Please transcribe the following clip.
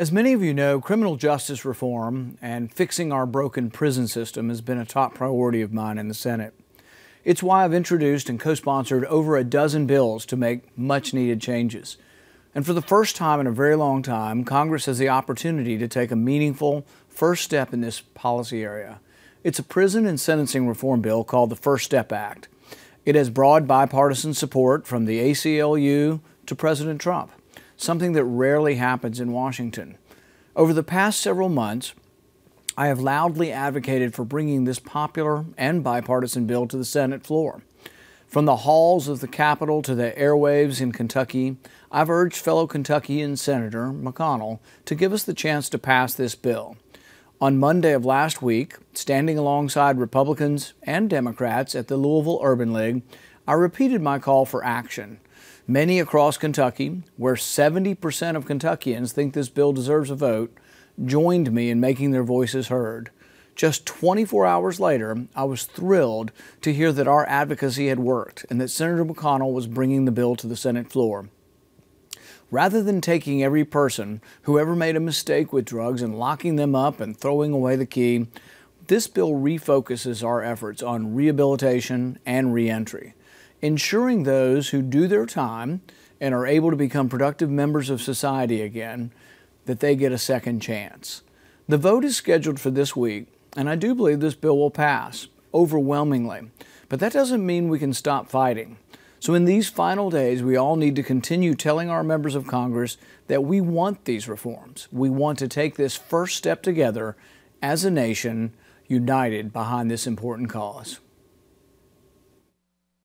As many of you know, criminal justice reform and fixing our broken prison system has been a top priority of mine in the Senate. It's why I've introduced and co-sponsored over a dozen bills to make much-needed changes. And for the first time in a very long time, Congress has the opportunity to take a meaningful first step in this policy area. It's a prison and sentencing reform bill called the First Step Act. It has broad bipartisan support from the ACLU to President Trump, something that rarely happens in Washington. Over the past several months, I have loudly advocated for bringing this popular and bipartisan bill to the Senate floor. From the halls of the Capitol to the airwaves in Kentucky, I've urged fellow Kentuckian Senator McConnell to give us the chance to pass this bill. On Monday of last week, standing alongside Republicans and Democrats at the Louisville Urban League, I repeated my call for action. Many across Kentucky, where 70% of Kentuckians think this bill deserves a vote, joined me in making their voices heard. Just 24 hours later, I was thrilled to hear that our advocacy had worked and that Senator McConnell was bringing the bill to the Senate floor. Rather than taking every person who ever made a mistake with drugs and locking them up and throwing away the key, this bill refocuses our efforts on rehabilitation and reentry, ensuring those who do their time and are able to become productive members of society again, that they get a second chance. The vote is scheduled for this week, and I do believe this bill will pass overwhelmingly, but that doesn't mean we can stop fighting. So in these final days, we all need to continue telling our members of Congress that we want these reforms. We want to take this first step together as a nation united behind this important cause.